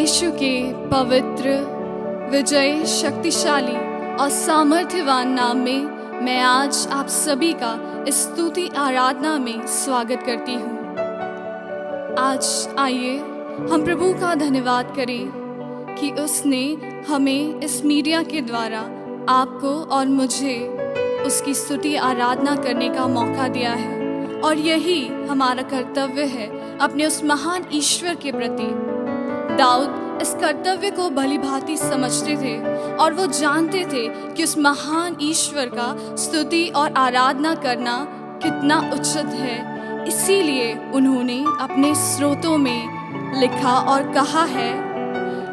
यीशु के पवित्र, विजय, शक्तिशाली और सामर्थ्यवान नाम में मैं आज आप सभी का इस स्तुति आराधना में स्वागत करती हूँ। आज आइए हम प्रभु का धन्यवाद करें कि उसने हमें इस मीडिया के द्वारा आपको और मुझे उसकी स्तुति आराधना करने का मौका दिया है, और यही हमारा कर्तव्य है अपने उस महान ईश्वर के प्रति। दाऊद इस कर्तव्य को भली भांति समझते थे और वो जानते थे कि उस महान ईश्वर का स्तुति और आराधना करना कितना उचित है। इसीलिए उन्होंने अपने स्रोतों में लिखा और कहा है।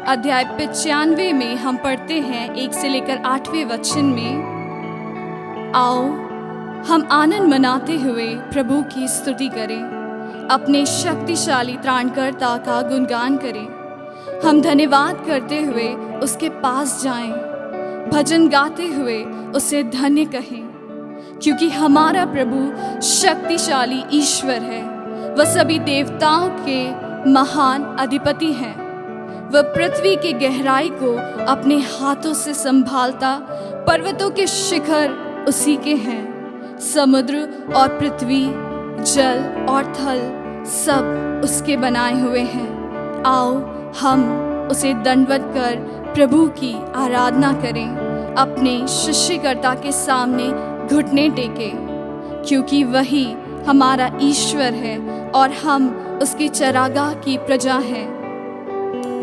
अध्याय 95 में हम पढ़ते हैं 1 से लेकर 8वें वचन में, आओ हम आनंद मनाते हुए प्रभु की स्तुति करें, अपने शक्तिशाली त्राणकर्ता का गुणगान करें। हम धन्यवाद करते हुए उसके पास जाएं, भजन गाते हुए उसे धन्य कहें, क्योंकि हमारा प्रभु शक्तिशाली ईश्वर है। वह सभी देवताओं के महान अधिपति हैं। वह पृथ्वी की गहराई को अपने हाथों से संभालता, पर्वतों के शिखर उसी के हैं, समुद्र और पृथ्वी, जल और थल सब उसके बनाए हुए हैं। आओ हम उसे दंडवत कर प्रभु की आराधना करें, अपने सृष्टिकर्ता के सामने घुटने टेकें, क्योंकि वही हमारा ईश्वर है और हम उसकी चरागाह की प्रजा हैं,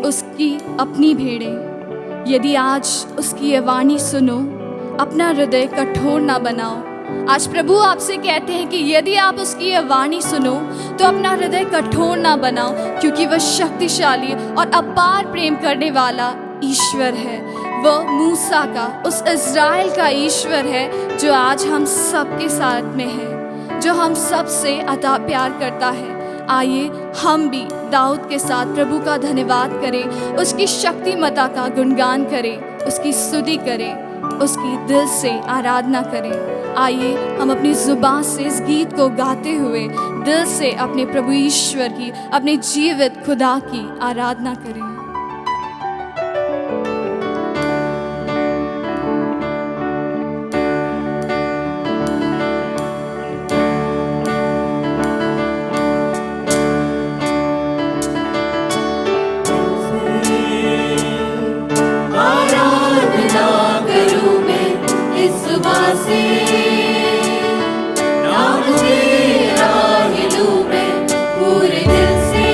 उसकी अपनी भेड़ें। यदि आज उसकी ये वाणी सुनो, अपना हृदय कठोर ना बनाओ। आज प्रभु आपसे कहते हैं कि यदि आप उसकी ये वाणी सुनो तो अपना हृदय कठोर ना बनाओ, क्योंकि वह शक्तिशाली और अपार प्रेम करने वाला ईश्वर है। वह मूसा का, उस इज़राइल का ईश्वर है जो आज हम सब के साथ में है, जो हम सब से अता प्यार करता है। आइए हम भी दाऊद के साथ प्रभु का धन्यवाद करें, उसकी शक्तिमता का गुणगान करें, उसकी स्तुति करें, उसकी दिल से आराधना करें। आइए हम अपनी जुबान से इस गीत को गाते हुए दिल से अपने प्रभु ईश्वर की, अपने जीवित खुदा की आराधना करें। पूरे दिल से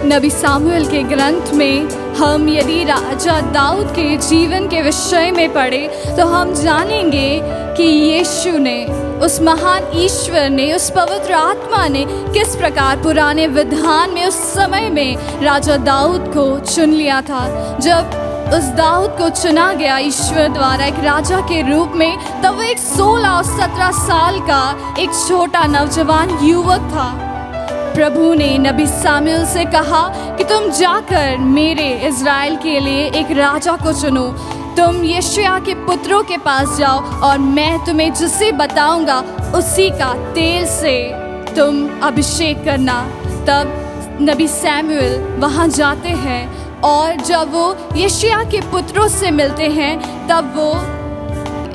नबी सामुएल के ग्रंथ में हम यदि राजा दाऊद के जीवन के विषय में पढ़े तो हम जानेंगे कि यीशु ने, उस महान ईश्वर ने, उस पवित्र आत्मा ने किस प्रकार पुराने विधान में उस समय में राजा दाऊद को चुन लिया था। जब उस दाऊद को चुना गया ईश्वर द्वारा एक राजा के रूप में, तब वो एक 16 और 17 साल का एक छोटा नौजवान युवक था। प्रभु ने नबी सामुएल से कहा कि तुम जाकर मेरे इज़राइल के लिए एक राजा को चुनो। तुम यशायाह के पुत्रों के पास जाओ और मैं तुम्हें जिसे बताऊंगा उसी का तेल से तुम अभिषेक करना। तब नबी सामुएल वहाँ जाते हैं और जब वो यशायाह के पुत्रों से मिलते हैं तब वो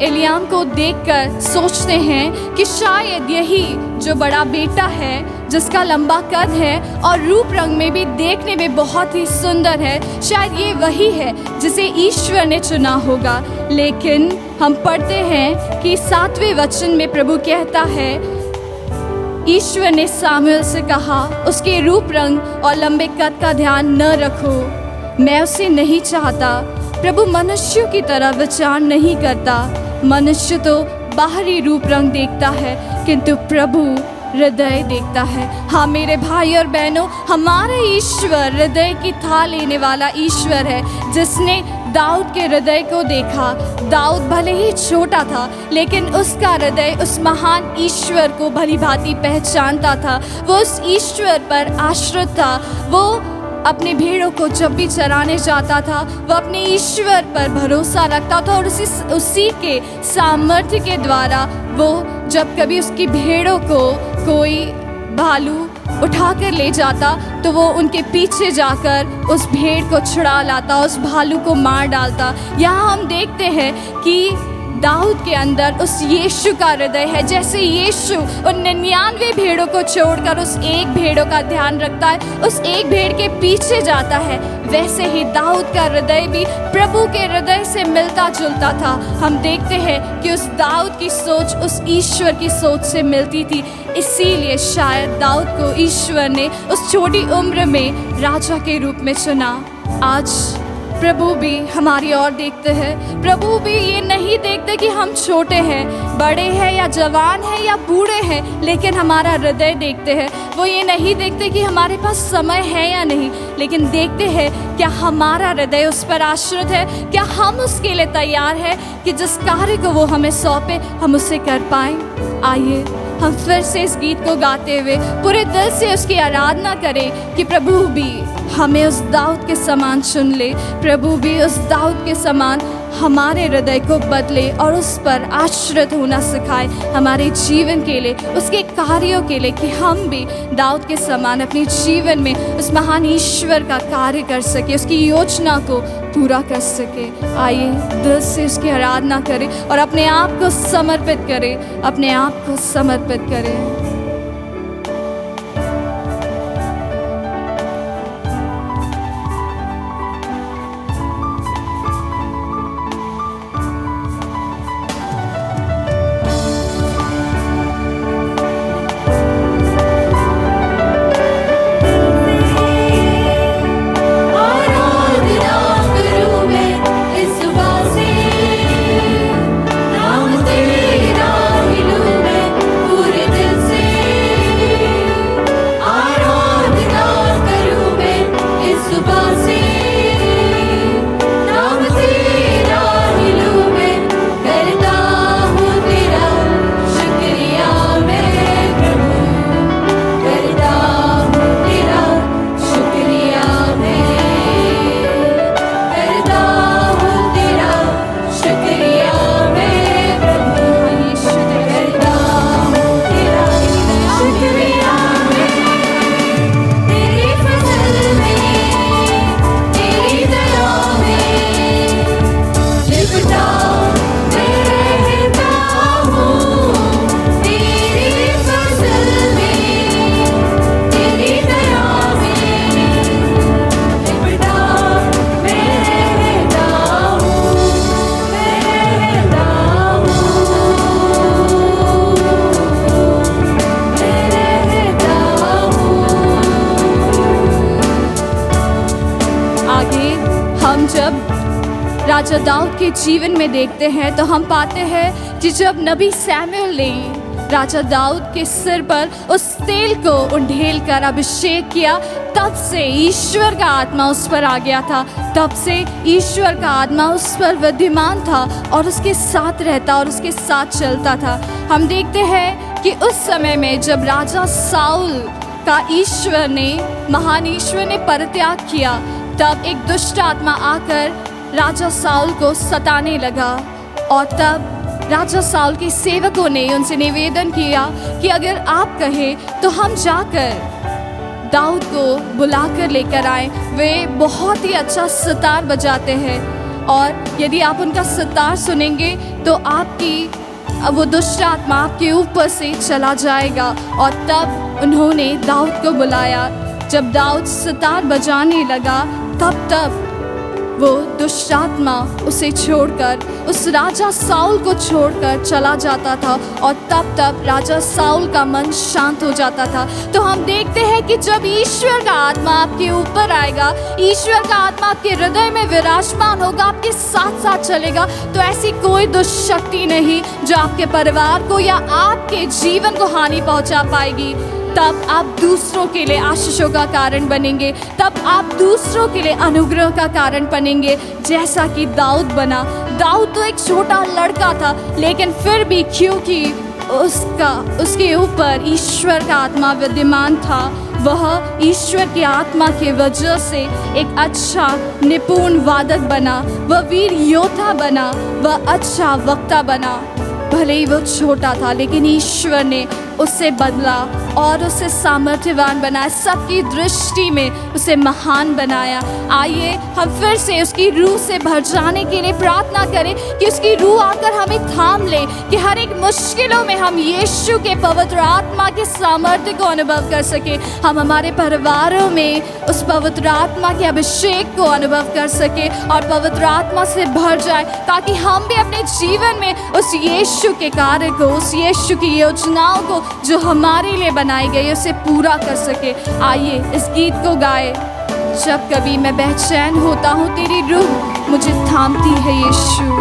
एलियाम को देखकर सोचते हैं कि शायद यही जो बड़ा बेटा है, जिसका लंबा कद है और रूप रंग में भी देखने में बहुत ही सुंदर है, शायद ये वही है जिसे ईश्वर ने चुना होगा। लेकिन हम पढ़ते हैं कि 7वें वचन में प्रभु कहता है, ईश्वर ने सामुएल से कहा, उसके रूप रंग और लंबे कद का ध्यान न रखो, मैं उसे नहीं चाहता। प्रभु मनुष्यों की तरह विचार नहीं करता। मनुष्य तो बाहरी रूप रंग देखता है किंतु प्रभु हृदय देखता है। हाँ मेरे भाई और बहनों, हमारा ईश्वर हृदय की थाह लेने वाला ईश्वर है, जिसने दाऊद के हृदय को देखा। दाऊद भले ही छोटा था लेकिन उसका हृदय उस महान ईश्वर को भली भांति पहचानता था। वो उस ईश्वर पर आश्रित था। वो अपने भेड़ों को जब भी चराने जाता था वह अपने ईश्वर पर भरोसा रखता था और उसी के सामर्थ्य के द्वारा वो जब कभी उसकी भेड़ों को कोई भालू उठा कर ले जाता तो वो उनके पीछे जाकर उस भेड़ को छुड़ा लाता, उस भालू को मार डालता। यहाँ हम देखते हैं कि दाऊद के अंदर उस यीशु का हृदय है। जैसे यीशु उन 99 भेड़ों को छोड़कर उस एक भेड़ों का ध्यान रखता है, उस एक भेड़ के पीछे जाता है, वैसे ही दाऊद का हृदय भी प्रभु के हृदय से मिलता जुलता था। हम देखते हैं कि उस दाऊद की सोच उस ईश्वर की सोच से मिलती थी, इसीलिए शायद दाऊद को ईश्वर ने उस छोटी उम्र में राजा के रूप में चुना। आज प्रभु भी हमारी ओर देखते हैं। प्रभु भी ये नहीं देखते कि हम छोटे हैं, बड़े हैं या जवान हैं या बूढ़े हैं, लेकिन हमारा हृदय देखते हैं। वो ये नहीं देखते कि हमारे पास समय है या नहीं, लेकिन देखते हैं क्या हमारा हृदय उस पर आश्रित है, क्या हम उसके लिए तैयार हैं कि जिस कार्य को वो हमें सौंपे हम उसे कर पाएं। आइए हम फिर से इस गीत को गाते हुए पूरे दिल से उसकी आराधना करें कि प्रभु भी हमें उस दाऊद के समान चुन ले, प्रभु भी उस दाऊद के समान हमारे हृदय को बदले और उस पर आश्रित होना सिखाए हमारे जीवन के लिए, उसके कार्यों के लिए, कि हम भी दाऊद के समान अपने जीवन में उस महान ईश्वर का कार्य कर सके, उसकी योजना को पूरा कर सके। आइए दिल से उसकी आराधना करें और अपने आप को समर्पित करें, अपने आप को समर्पित करें। पूरे दिल से दाऊद के जीवन में देखते हैं तो हम पाते हैं कि जब नबी सैमुएल ने राजा दाऊद के सिर पर उस तेल को उंडेल कर अभिषेक किया, तब से ईश्वर का आत्मा उस पर आ गया था। तब से ईश्वर का आत्मा उस पर विद्यमान था और उसके साथ रहता और उसके साथ चलता था। हम देखते हैं कि उस समय में जब राजा साउल का महान ईश्वर ने परित्याग किया, तब एक दुष्ट आत्मा आकर राजा साउल को सताने लगा और तब राजा साउल के सेवकों ने उनसे निवेदन किया कि अगर आप कहें तो हम जाकर दाऊद को बुलाकर लेकर आए। वे बहुत ही अच्छा सितार बजाते हैं और यदि आप उनका सितार सुनेंगे तो आपकी वो दुष्ट आत्मा आपके ऊपर से चला जाएगा। और तब उन्होंने दाऊद को बुलाया। जब दाऊद सितार बजाने लगा तब वो दुष्ट आत्मा उसे छोड़कर, उस राजा साउल को छोड़कर चला जाता था और तब राजा साउल का मन शांत हो जाता था। तो हम देखते हैं कि जब ईश्वर का आत्मा आपके ऊपर आएगा, ईश्वर का आत्मा आपके हृदय में विराजमान होगा, आपके साथ साथ चलेगा, तो ऐसी कोई दुष्ट शक्ति नहीं जो आपके परिवार को या आपके जीवन को हानि पहुंचा पाएगी। तब आप दूसरों के लिए आशीषों का कारण बनेंगे, तब आप दूसरों के लिए अनुग्रह का कारण बनेंगे, जैसा कि दाऊद बना। दाऊद तो एक छोटा लड़का था, लेकिन फिर भी क्योंकि उसके ऊपर ईश्वर का आत्मा विद्यमान था, वह ईश्वर की आत्मा की वजह से एक अच्छा निपुण वादक बना, वह वीर योद्धा बना, वह अच्छा वक्ता बना। भले ही वो छोटा था, लेकिन ईश्वर ने उससे बदला और उसे सामर्थ्यवान बनाया, सबकी दृष्टि में उसे महान बनाया। आइए हम फिर से उसकी रूह से भर जाने के लिए प्रार्थना करें कि उसकी रूह आकर हमें थाम ले, कि हर एक मुश्किलों में हम यीशु के पवित्र आत्मा के सामर्थ्य को अनुभव कर सके, हम हमारे परिवारों में उस पवित्र आत्मा के अभिषेक को अनुभव कर सके और पवित्र आत्मा से भर जाए, ताकि हम भी अपने जीवन में उस यीशु के कार्य को, उस यीशु की योजनाओं को जो हमारे लिए बनाई गई, उसे पूरा कर सके। आइए इस गीत को गाए। जब कभी मैं बेचैन होता हूँ, तेरी रूह मुझे थामती है यीशु।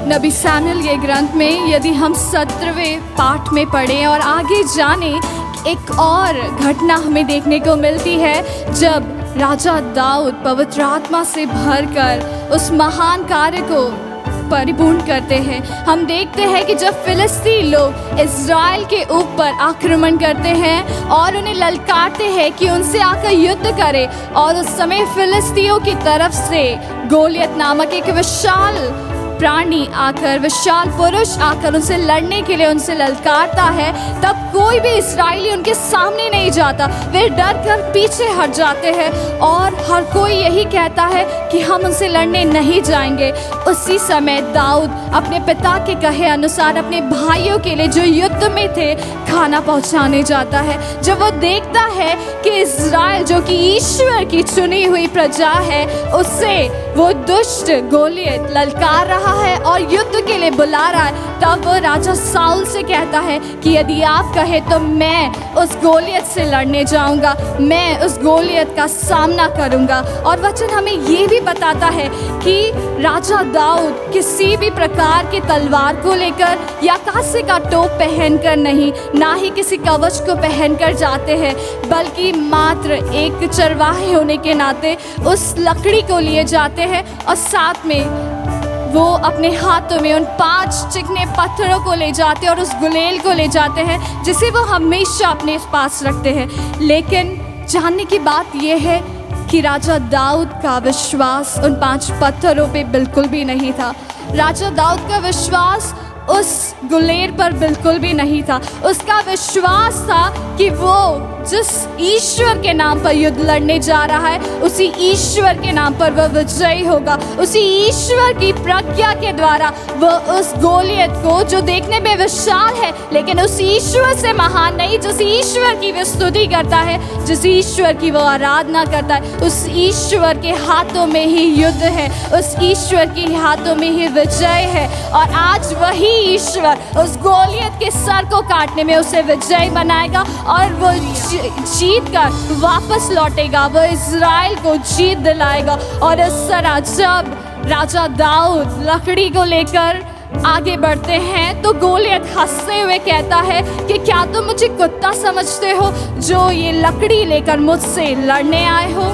नबी सैमुएल के ग्रंथ में यदि हम 17वें पाठ में पढ़ें और आगे जाने, एक और घटना हमें देखने को मिलती है जब राजा दाऊद पवित्र आत्मा से भरकर उस महान कार्य को परिपूर्ण करते हैं। हम देखते हैं कि जब फिलिस्ती लोग इज़राइल के ऊपर आक्रमण करते हैं और उन्हें ललकारते हैं कि उनसे आकर युद्ध करें, और उस समय फिलिस्तियों की तरफ से गोलियत नामक एक विशाल प्राणी आकर, विशाल पुरुष आकर उनसे लड़ने के लिए उनसे ललकारता है, तब कोई भी इस्राएली उनके सामने नहीं जाता। वे डर कर पीछे हट जाते हैं और हर कोई यही कहता है कि हम उनसे लड़ने नहीं जाएंगे। उसी समय दाऊद अपने पिता के कहे अनुसार अपने भाइयों के लिए जो युद्ध में थे खाना पहुंचाने जाता है। जब वो देखता है कि इज़राइल जो कि ईश्वर की चुनी हुई प्रजा है, उससे वो दुष्ट गोलियत ललकार रहा है और युद्ध के लिए बुला रहा है, तब वो राजा साउल से कहता है कि यदि आप कहे तो मैं उस गोलियत से लड़ने जाऊंगा, मैं उस गोलियत का सामना करूंगा। और वचन हमें ये भी बताता है कि राजा दाऊद किसी भी प्रकार की तलवार को लेकर या कांसे का टोप पहनकर नहीं, ना ही किसी कवच को पहनकर जाते हैं, बल्कि मात्र एक चरवाहे होने के नाते उस लकड़ी को लिए जाते हैं और साथ में वो अपने हाथों में उन 5 चिकने पत्थरों को ले जाते हैं और उस गुलेल को ले जाते हैं जिसे वो हमेशा अपने पास रखते हैं। लेकिन जानने की बात यह है कि राजा दाऊद का विश्वास उन 5 पत्थरों पे बिल्कुल भी नहीं था। राजा दाऊद का विश्वास उस गुलेल पर बिल्कुल भी नहीं था। उसका विश्वास था कि वो जिस ईश्वर के नाम पर युद्ध लड़ने जा रहा है, उसी ईश्वर के नाम पर वह विजयी होगा। उसी ईश्वर की प्रज्ञा के द्वारा वह उस गोलियत को, जो देखने में विशाल है लेकिन उस ईश्वर से महान नहीं, जिस ईश्वर की वह स्तुति करता है, जिस ईश्वर की वो आराधना करता है, उस ईश्वर के हाथों में ही युद्ध है, उस ईश्वर के हाथों में ही विजय है। और आज वही ईश्वर उस गोलियत के सर को काटने में उसे विजयी बनाएगा और वो जीत कर वापस लौटेगा, वो इज़राइल को जीत दिलाएगा। और इस तरह जब राजा दाऊद लकड़ी को लेकर आगे बढ़ते हैं तो गोलियत हंसते हुए कहता है कि क्या तुम मुझे कुत्ता समझते हो जो ये लकड़ी लेकर मुझसे लड़ने आए हो?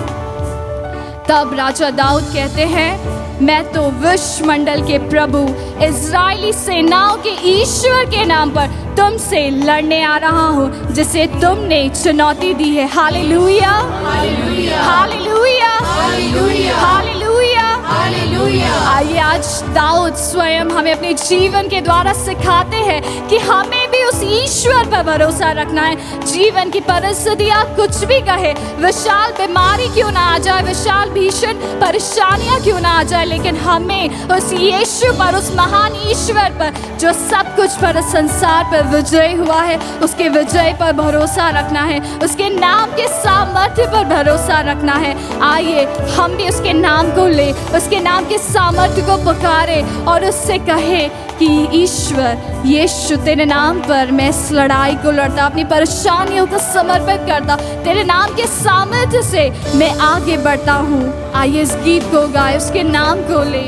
तब राजा दाऊद कहते हैं, मैं तो विश्व मंडल के प्रभु इज़राइली सेनाओं के ईश्वर के नाम पर तुमसे लड़ने आ रहा हूँ, जिसे तुमने चुनौती दी है। Hallelujah, hallelujah, hallelujah, hallelujah, hallelujah, hallelujah. आइए आज दाऊद स्वयं हमें अपने जीवन के द्वारा सिखाते हैं कि हमें भी उस ईश्वर पर भरोसा रखना है। जीवन की परिस्थितियाँ कुछ भी कहे, विशाल बीमारी क्यों ना आ जाए, विशाल भीषण परेशानियाँ क्यों ना आ जाए, लेकिन हमें उस यीशु पर, उस महान ईश्वर पर जो सब कुछ पर संसार पर विजय हुआ है, उसके विजय पर भरोसा रखना है, उसके नाम के सामर्थ्य पर भरोसा रखना है। आइए हम भी उसके नाम को ले, उसके नाम के सामर्थ्य को पुकारे और उससे कहे कि ईश्वर यीशु, तेरे नाम पर मैं इस लड़ाई को लड़ता, अपनी परेशानियों को समर्पित करता, तेरे नाम के सामर्थ्य से मैं आगे बढ़ता हूँ। आइए इस गीत को गाए, उसके नाम को ले।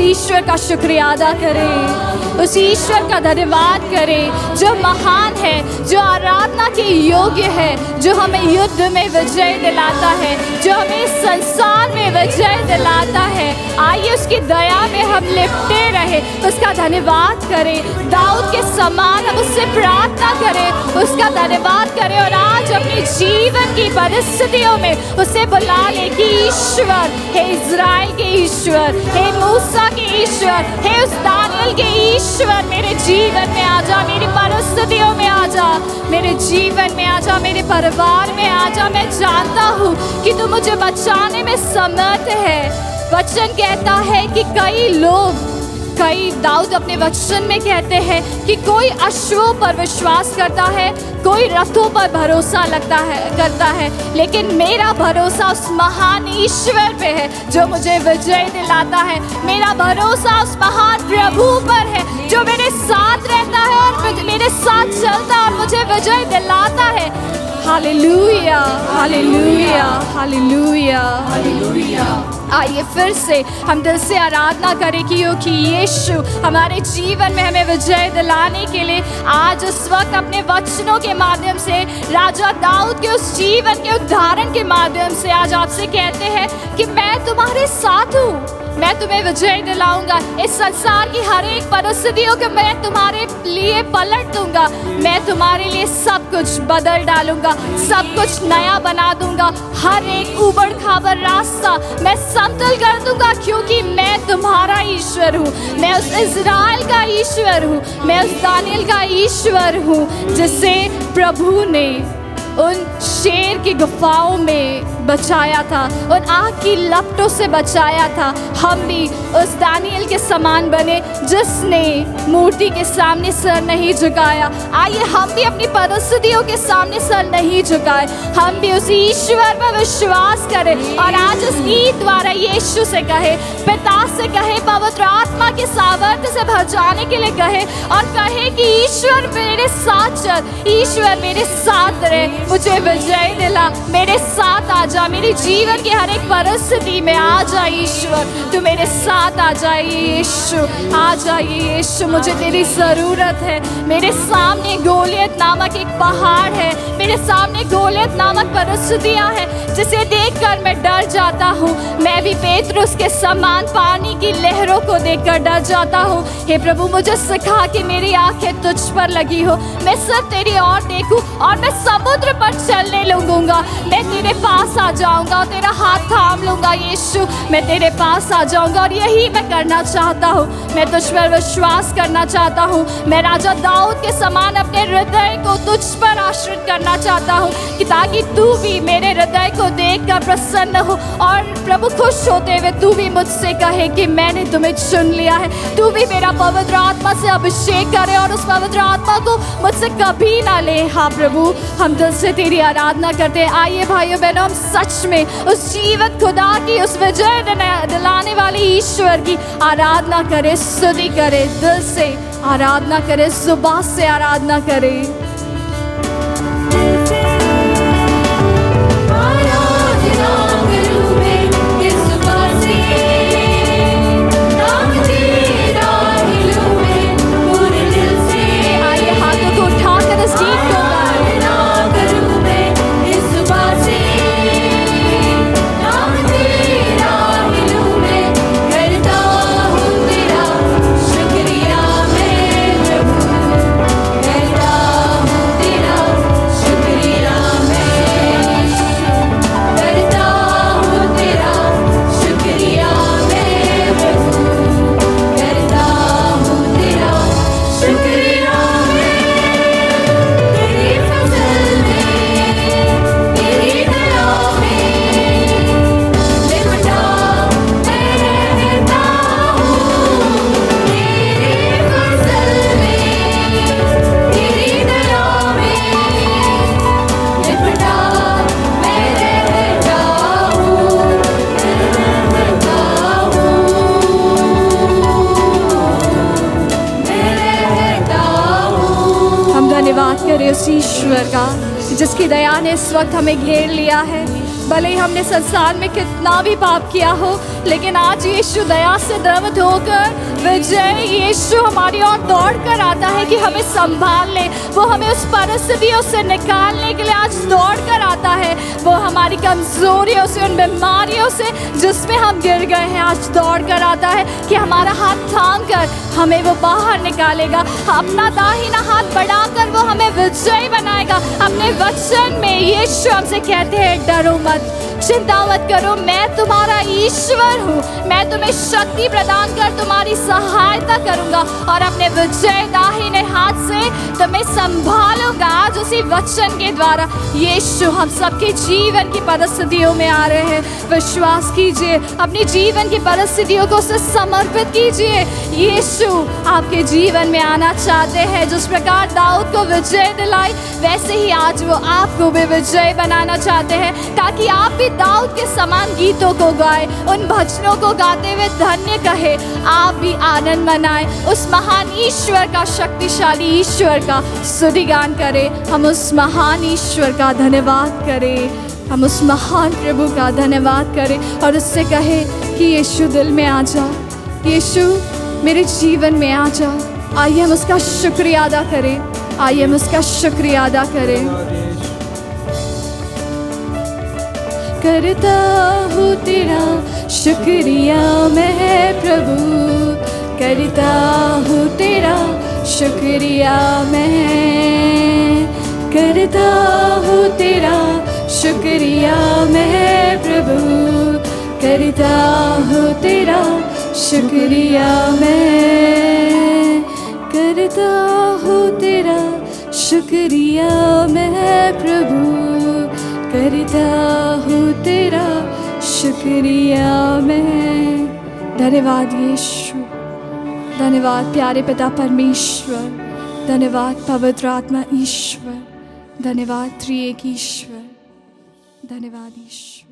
ईश्वर का शुक्रिया अदा करें, उस ईश्वर का धन्यवाद करें जो महान है, जो आराधना के योग्य है, जो हमें युद्ध में विजय दिलाता है, जो हमें संसार में विजय दिलाता है। आइए उसकी दया में हम लिपटे रहे, उसका धन्यवाद करें। दाऊद के समान हम उससे प्रार्थना करें, उसका धन्यवाद करें और आज अपने जीवन की परिस्थितियों में उसे बुला ले कि ईश्वर, हे इज़राइल के ईश्वर, हे मूसा के ईश्वर, हे उस दानियल के ईश्वर, मेरे जीवन में आ जा, मेरी परिस्थितियों में आ जा, मेरे जीवन में आ जा, मेरे परिवार में आ जा। मैं जानता हूँ कि तू मुझे बचाने में समर्थ है। वचन कहता है कि कई लोग कई दाऊद अपने वचन में कहते हैं कि कोई अश्वों पर विश्वास करता है, कोई रथों पर भरोसा करता है, लेकिन मेरा भरोसा उस महान ईश्वर पे है जो मुझे विजय दिलाता है। मेरा भरोसा उस महान प्रभु पर है जो मेरे साथ रहता है और मेरे साथ चलता है और मुझे विजय दिलाता है। Hallelujah, hallelujah, hallelujah, hallelujah. आइए फिर से हम दिल से आराधना करें कि यीशु हमारे जीवन में हमें विजय दिलाने के लिए आज इस वक्त अपने वचनों के माध्यम से राजा दाऊद के उस जीवन के उदाहरण के माध्यम से आज आपसे कहते हैं कि मैं तुम्हारे साथ हूँ, मैं तुम्हें विजय दिलाऊंगा। इस संसार की हर एक परिस्थितियों को मैं तुम्हारे लिए पलट दूंगा। मैं तुम्हारे लिए सब कुछ बदल डालूंगा, सब कुछ नया बना दूंगा। हर एक उबड़ खाबड़ रास्ता मैं समतल कर दूंगा, क्योंकि मैं तुम्हारा ईश्वर हूँ। मैं उस इज़राइल का ईश्वर हूँ, मैं उस दानियल का ईश्वर हूँ जिसे प्रभु ने उन शेर की गुफाओं में बचाया था, उन आग की लपटों से बचाया था। हम भी उस दानियल के समान बने जिसने मूर्ति के सामने सर नहीं झुकाया। आइए हम भी अपनी परिस्थितियों के सामने सर नहीं झुकाए, हम भी उस ईश्वर पर विश्वास करें और आज उस गीत द्वारा यीशु से कहे, पिता से कहे, पवित्र आत्मा के सामर्थ्य से भर जाने के लिए कहे और कहे कि ईश्वर मेरे साथ चल, ईश्वर मेरे साथ रहे, मुझे विजय दिला, मेरे साथ आ जा, मेरे जीवन की हर एक परिस्थिति में आ जा ईश्वर, तू मेरे साथ आ जाइए यीशु, आ जाइए यीशु, मुझे तेरी ज़रूरत है। मेरे सामने गोलियत नामक एक पहाड़ है, मेरे सामने गोलियत नामक परिस्थितियाँ हैं जिसे देखकर मैं डर जाता हूँ। मैं भी पेतरुस के समान पानी की लहरों को देखकर डर जाता हूँ। हे प्रभु, मुझे सिखा कि मेरी आंखें तुझ पर लगी हो, मैं सिर्फ तेरी ओर देखूं और मैं समुद्र पर चलने लगूंगा। मैं तेरे पास आ जाऊंगा, तेरा हाथ थाम लूंगा यीशु, मैं तेरे पास आ जाऊंगा और यही मैं करना चाहता हूँ। मैं तुझ पर विश्वास करना चाहता हूँ। मैं राजा दाऊद के समान अपने हृदय को तुझ पर आश्रित करना चाहता हूँ कि ताकि तू भी मेरे हृदय को देखकर प्रसन्न हो और प्रभु खुश होते हुए तू भी मुझसे कहे कि मैंने तुम्हें चुन लिया है। तू भी मेरा पवित्र आत्मा से अभिषेक करे और उस पवित्र आत्मा को मुझसे कभी ना ले। हाँ प्रभु, हम दिल से तेरी आराधना करते हैं। आइए भाइयों बहनों, हम सच में उस जीवित खुदा की, उस विजय दिलाने वाले ईश्वर की आराधना करें, स्तुति करें, दिल से आराधना करें, जुबान से आराधना करें। उस ईश्वर का जिसकी दया ने इस वक्त हमें घेर लिया है। भले ही हमने संसार में कितना भी पाप किया हो, लेकिन आज यीशु दया से द्रवित होकर विजय यीशु हमारी ओर दौड़ कर आता है कि हमें संभाल ले। वो हमें उस परिस्थितियों से निकालने के लिए आज दौड़ कर आता है। वो हमारी कमजोरियों से, उन बीमारियों से जिसमें हम गिर गए हैं, आज दौड़ कर आता है कि हमारा हाथ थाम कर हमें वो बाहर निकालेगा। अपना दाहिना हाथ बढ़ाकर वो हमें विजयी बनाएगा। अपने वचन में यीशु हमसे कहते हैं, डरो मत, चिंता मत करो, मैं तुम्हारा ईश्वर हूँ। मैं तुम्हें शक्ति प्रदान कर तुम्हारी सहायता करूंगा और अपने विजय दाहिने हाथ से तुम्हें संभालूंगा। आज उसी वचन के द्वारा यीशु हम सबके जीवन की परिस्थितियों में आ रहे हैं। विश्वास कीजिए, अपनी जीवन की परिस्थितियों को उसे समर्पित कीजिए। यीशु आपके जीवन में आना चाहते हैं। जिस प्रकार दाऊद को विजय दिलाई, वैसे ही आज वो आपको भी विजय बनाना चाहते हैं, ताकि आप भी दाऊद के समान गीतों को गाए, उन भजनों को गाते हुए धन्य कहे, आप भी आनंद मनाए, उस महान ईश्वर का, शक्तिशाली ईश्वर का स्तुतिगान करें। हम उस महान ईश्वर का धन्यवाद करें, हम उस महान प्रभु का धन्यवाद करें और उससे कहे कि यीशु दिल में आ जा, यीशु मेरे जीवन में आ जा। आइए हम उसका शुक्रिया अदा करें, आइए हम उसका शुक्रिया अदा करें। करता हूँ तेरा शुक्रिया मैं प्रभु, करता हूँ तेरा शुक्रिया मैं, करता हूँ तेरा शुक्रिया मैं प्रभु, करता हूँ तेरा शुक्रिया मैं, करता हूँ तेरा शुक्रिया मैं प्रभु, करता हूँ तेरा शुक्रिया मैं। धन्यवाद यीशु, धन्यवाद प्यारे पिता परमेश्वर, धन्यवाद पवित्र आत्मा ईश्वर, धन्यवाद त्रिएक ईश्वर, धन्यवाद ईश्वर।